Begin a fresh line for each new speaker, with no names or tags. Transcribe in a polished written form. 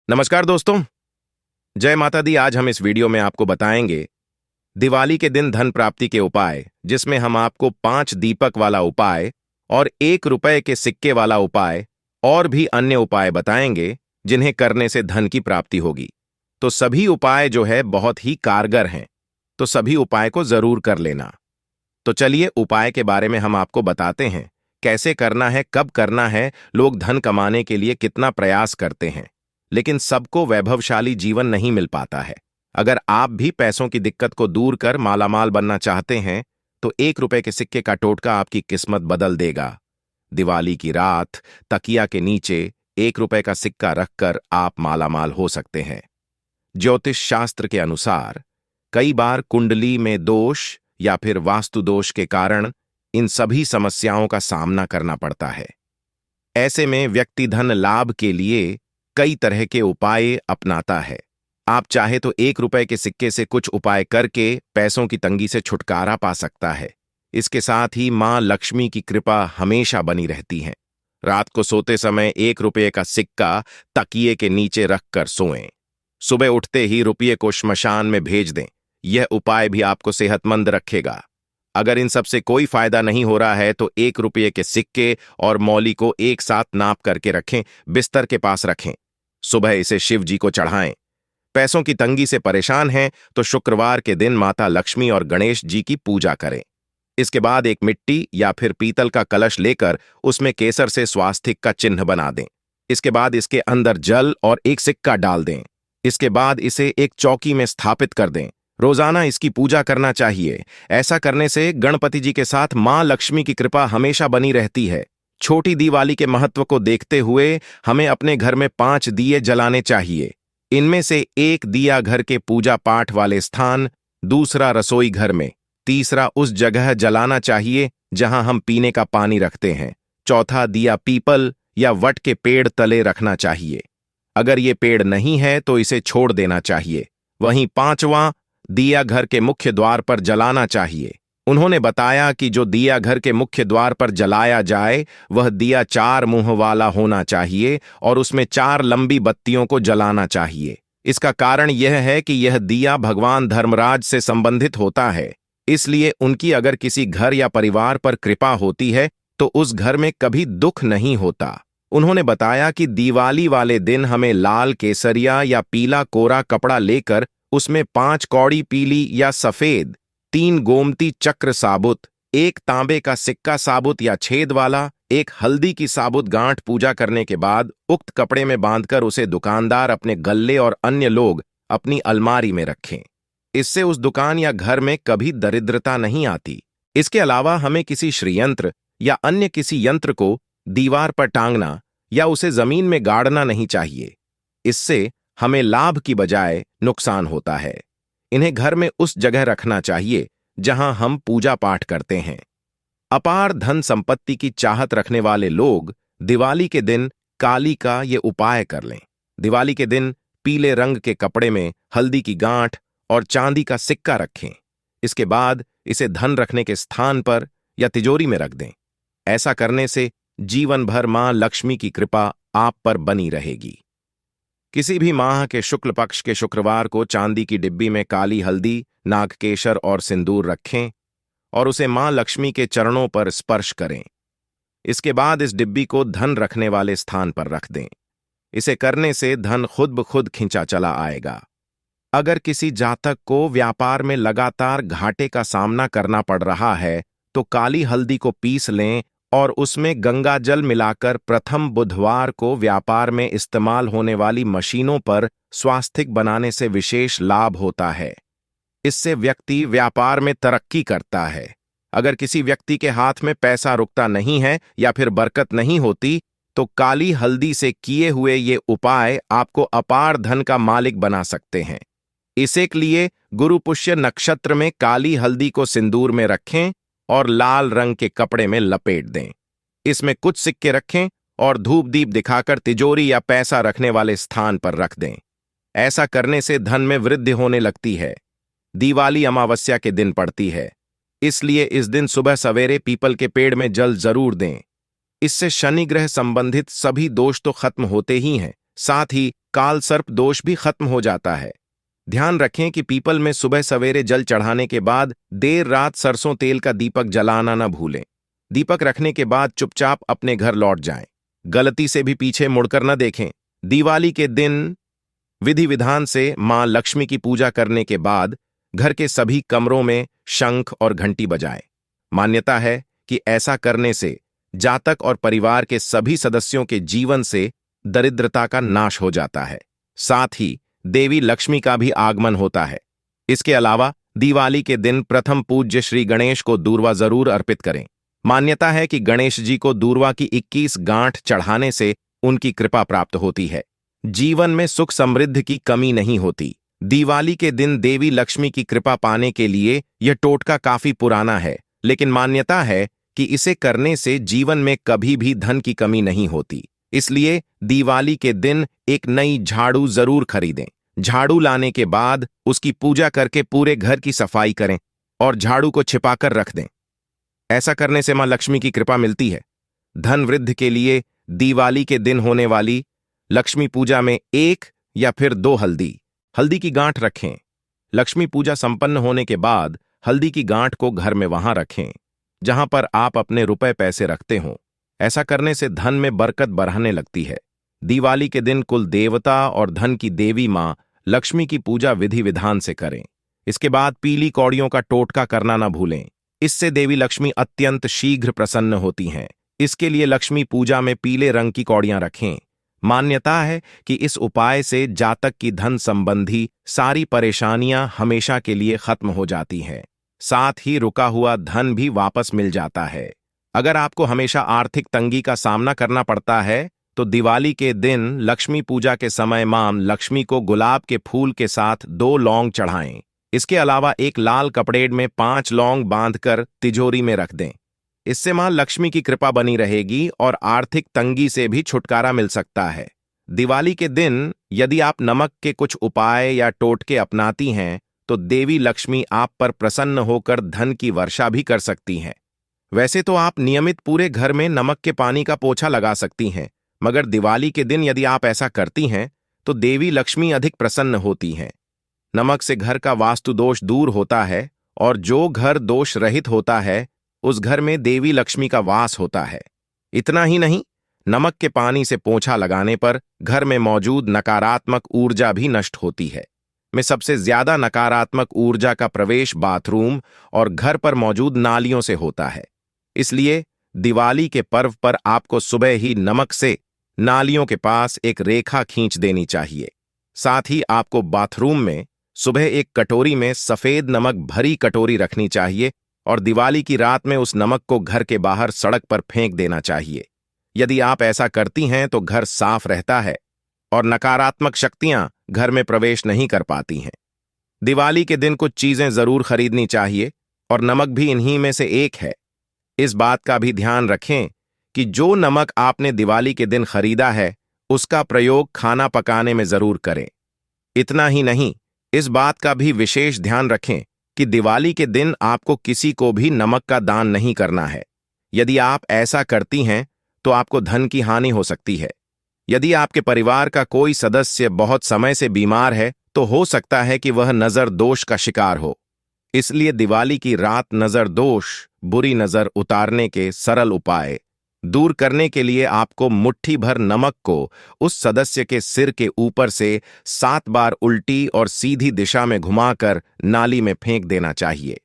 नमस्कार दोस्तों। जय माता दी। आज हम इस वीडियो में आपको बताएंगे दिवाली के दिन धन प्राप्ति के उपाय, जिसमें हम आपको 5 दीपक वाला उपाय और 1 रुपए के सिक्के वाला उपाय और भी अन्य उपाय बताएंगे जिन्हें करने से धन की प्राप्ति होगी। तो सभी उपाय जो है बहुत ही कारगर हैं, तो सभी उपाय को जरूर कर लेना। तो चलिए उपाय के बारे में हम आपको बताते हैं, कैसे करना है, कब करना है। लोग धन कमाने के लिए कितना प्रयास करते हैं, लेकिन सबको वैभवशाली जीवन नहीं मिल पाता है। अगर आप भी पैसों की दिक्कत को दूर कर मालामाल बनना चाहते हैं, तो 1 रुपए के सिक्के का टोटका आपकी किस्मत बदल देगा। दिवाली की रात तकिया के नीचे 1 रुपए का सिक्का रखकर आप मालामाल हो सकते हैं। ज्योतिष शास्त्र के अनुसार कई बार कुंडली में दोष या फिर वास्तु दोष के कारण इन सभी समस्याओं का सामना करना पड़ता है। ऐसे में व्यक्ति धन लाभ के लिए कई तरह के उपाय अपनाता है। आप चाहे तो 1 रुपए के सिक्के से कुछ उपाय करके पैसों की तंगी से छुटकारा पा सकता है। इसके साथ ही मां लक्ष्मी की कृपा हमेशा बनी रहती है। रात को सोते समय 1 रुपए का सिक्का तकिए के नीचे रखकर सोएं। सुबह उठते ही रुपये को श्मशान में भेज दें। यह उपाय भी आपको सेहतमंद रखेगा। अगर इन सब से कोई फायदा नहीं हो रहा है तो 1 रुपए के सिक्के और मौली को एक साथ नाप करके रखें, बिस्तर के पास रखें। सुबह इसे शिव जी को चढ़ाएं। पैसों की तंगी से परेशान हैं तो शुक्रवार के दिन माता लक्ष्मी और गणेश जी की पूजा करें। इसके बाद एक मिट्टी या फिर पीतल का कलश लेकर उसमें केसर से स्वास्तिक का चिन्ह बना दें। इसके बाद इसके अंदर जल और एक सिक्का डाल दें। इसके बाद इसे एक चौकी में स्थापित कर दें। रोजाना इसकी पूजा करना चाहिए। ऐसा करने से गणपति जी के साथ मां लक्ष्मी की कृपा हमेशा बनी रहती है। छोटी दिवाली के महत्व को देखते हुए हमें अपने घर में 5 दिए जलाने चाहिए। इनमें से एक दिया घर के पूजा पाठ वाले स्थान, दूसरा रसोई घर में, तीसरा उस जगह जलाना चाहिए जहां हम पीने का पानी रखते हैं, चौथा दिया पीपल या वट के पेड़ तले रखना चाहिए। अगर ये पेड़ नहीं है तो इसे छोड़ देना चाहिए। वहीं 5वां दिया घर के मुख्य द्वार पर जलाना चाहिए। उन्होंने बताया कि जो दिया घर के मुख्य द्वार पर जलाया जाए वह दिया 4 मुंह वाला होना चाहिए और उसमें 4 लंबी बत्तियों को जलाना चाहिए। इसका कारण यह है कि यह दिया भगवान धर्मराज से संबंधित होता है, इसलिए उनकी अगर किसी घर या परिवार पर कृपा होती है तो उस घर में कभी दुख नहीं होता। उन्होंने बताया कि दिवाली वाले दिन हमें लाल केसरिया या पीला कोरा कपड़ा लेकर उसमें 5 कौड़ी पीली या सफेद, 3 गोमती चक्र साबुत, 1 तांबे का सिक्का साबुत या छेद वाला, 1 हल्दी की साबुत गांठ पूजा करने के बाद उक्त कपड़े में बांधकर उसे दुकानदार अपने गल्ले और अन्य लोग अपनी अलमारी में रखें। इससे उस दुकान या घर में कभी दरिद्रता नहीं आती। इसके अलावा हमें किसी श्रीयंत्र या अन्य किसी यंत्र को दीवार पर टांगना या उसे जमीन में गाड़ना नहीं चाहिए। इससे हमें लाभ की बजाय नुकसान होता है। इन्हें घर में उस जगह रखना चाहिए जहां हम पूजा पाठ करते हैं। अपार धन संपत्ति की चाहत रखने वाले लोग दिवाली के दिन काली का ये उपाय कर लें। दिवाली के दिन पीले रंग के कपड़े में हल्दी की गांठ और चांदी का सिक्का रखें। इसके बाद इसे धन रखने के स्थान पर या तिजोरी में रख दें। ऐसा करने से जीवन भर मां लक्ष्मी की कृपा आप पर बनी रहेगी। किसी भी माह के शुक्ल पक्ष के शुक्रवार को चांदी की डिब्बी में काली हल्दी, नागकेशर और सिंदूर रखें और उसे मां लक्ष्मी के चरणों पर स्पर्श करें। इसके बाद इस डिब्बी को धन रखने वाले स्थान पर रख दें। इसे करने से धन खुद ब खुद खिंचा चला आएगा। अगर किसी जातक को व्यापार में लगातार घाटे का सामना करना पड़ रहा है तो काली हल्दी को पीस लें और उसमें गंगा जल मिलाकर प्रथम बुधवार को व्यापार में इस्तेमाल होने वाली मशीनों पर स्वास्तिक बनाने से विशेष लाभ होता है। इससे व्यक्ति व्यापार में तरक्की करता है। अगर किसी व्यक्ति के हाथ में पैसा रुकता नहीं है या फिर बरकत नहीं होती तो काली हल्दी से किए हुए ये उपाय आपको अपार धन का मालिक बना सकते हैं। इसे के लिए गुरु पुष्य नक्षत्र में काली हल्दी को सिंदूर में रखें और लाल रंग के कपड़े में लपेट दें। इसमें कुछ सिक्के रखें और धूप दीप दिखाकर तिजोरी या पैसा रखने वाले स्थान पर रख दें। ऐसा करने से धन में वृद्धि होने लगती है। दिवाली अमावस्या के दिन पड़ती है, इसलिए इस दिन सुबह सवेरे पीपल के पेड़ में जल जरूर दें। इससे शनि ग्रह संबंधित सभी दोष तो खत्म होते ही हैं, साथ ही काल सर्प दोष भी खत्म हो जाता है। ध्यान रखें कि पीपल में सुबह सवेरे जल चढ़ाने के बाद देर रात सरसों तेल का दीपक जलाना न भूलें। दीपक रखने के बाद चुपचाप अपने घर लौट जाएं। गलती से भी पीछे मुड़कर न देखें। दिवाली के दिन विधि विधान से मां लक्ष्मी की पूजा करने के बाद घर के सभी कमरों में शंख और घंटी बजाएं। मान्यता है कि ऐसा करने से जातक और परिवार के सभी सदस्यों के जीवन से दरिद्रता का नाश हो जाता है। साथ ही देवी लक्ष्मी का भी आगमन होता है। इसके अलावा दिवाली के दिन प्रथम पूज्य श्री गणेश को दूर्वा जरूर अर्पित करें। मान्यता है कि गणेश जी को दूर्वा की 21 गांठ चढ़ाने से उनकी कृपा प्राप्त होती है। जीवन में सुख समृद्धि की कमी नहीं होती। दिवाली के दिन देवी लक्ष्मी की कृपा पाने के लिए यह टोटका काफी पुराना है, लेकिन मान्यता है कि इसे करने से जीवन में कभी भी धन की कमी नहीं होती। इसलिए दिवाली के दिन एक नई झाड़ू जरूर खरीदें। झाड़ू लाने के बाद उसकी पूजा करके पूरे घर की सफाई करें और झाड़ू को छिपाकर रख दें। ऐसा करने से मां लक्ष्मी की कृपा मिलती है। धन वृद्धि के लिए दिवाली के दिन होने वाली लक्ष्मी पूजा में 1 या फिर 2 हल्दी की गांठ रखें। लक्ष्मी पूजा संपन्न होने के बाद हल्दी की गांठ को घर में वहां रखें जहां पर आप अपने रुपए पैसे रखते हों। ऐसा करने से धन में बरकत बढ़ने लगती है। दिवाली के दिन कुल देवता और धन की देवी मां लक्ष्मी की पूजा विधि विधान से करें। इसके बाद पीली कौड़ियों का टोटका करना न भूलें। इससे देवी लक्ष्मी अत्यंत शीघ्र प्रसन्न होती हैं। इसके लिए लक्ष्मी पूजा में पीले रंग की कौड़ियां रखें। मान्यता है कि इस उपाय से जातक की धन संबंधी सारी परेशानियां हमेशा के लिए खत्म हो जाती हैं। साथ ही रुका हुआ धन भी वापस मिल जाता है। अगर आपको हमेशा आर्थिक तंगी का सामना करना पड़ता है तो दिवाली के दिन लक्ष्मी पूजा के समय मां लक्ष्मी को गुलाब के फूल के साथ 2 लौंग चढ़ाएं। इसके अलावा एक लाल कपड़े में 5 लौंग बांधकर तिजोरी में रख दें। इससे मां लक्ष्मी की कृपा बनी रहेगी और आर्थिक तंगी से भी छुटकारा मिल सकता है। दिवाली के दिन यदि आप नमक के कुछ उपाय या टोटके अपनाती हैं तो देवी लक्ष्मी आप पर प्रसन्न होकर धन की वर्षा भी कर सकती हैं। वैसे तो आप नियमित पूरे घर में नमक के पानी का पोछा लगा सकती हैं, मगर दिवाली के दिन यदि आप ऐसा करती हैं तो देवी लक्ष्मी अधिक प्रसन्न होती हैं। नमक से घर का वास्तु दोष दूर होता है और जो घर दोष रहित होता है उस घर में देवी लक्ष्मी का वास होता है। इतना ही नहीं, नमक के पानी से पोंछा लगाने पर घर में मौजूद नकारात्मक ऊर्जा भी नष्ट होती है। में सबसे ज्यादा नकारात्मक ऊर्जा का प्रवेश बाथरूम और घर पर मौजूद नालियों से होता है। इसलिए दिवाली के पर्व पर आपको सुबह ही नमक से नालियों के पास एक रेखा खींच देनी चाहिए। साथ ही आपको बाथरूम में सुबह एक कटोरी में सफेद नमक भरी कटोरी रखनी चाहिए और दिवाली की रात में उस नमक को घर के बाहर सड़क पर फेंक देना चाहिए। यदि आप ऐसा करती हैं तो घर साफ रहता है और नकारात्मक शक्तियां घर में प्रवेश नहीं कर पाती हैं। दिवाली के दिन कुछ चीजें जरूर खरीदनी चाहिए और नमक भी इन्हीं में से एक है। इस बात का भी ध्यान रखें कि जो नमक आपने दिवाली के दिन खरीदा है उसका प्रयोग खाना पकाने में जरूर करें। इतना ही नहीं, इस बात का भी विशेष ध्यान रखें कि दिवाली के दिन आपको किसी को भी नमक का दान नहीं करना है। यदि आप ऐसा करती हैं तो आपको धन की हानि हो सकती है। यदि आपके परिवार का कोई सदस्य बहुत समय से बीमार है तो हो सकता है कि वह नजर दोष का शिकार हो। इसलिए दिवाली की रात नजर दोष, बुरी नजर उतारने के सरल उपाय दूर करने के लिए आपको मुट्ठी भर नमक को उस सदस्य के सिर के ऊपर से 7 बार उल्टी और सीधी दिशा में घुमाकर नाली में फेंक देना चाहिए।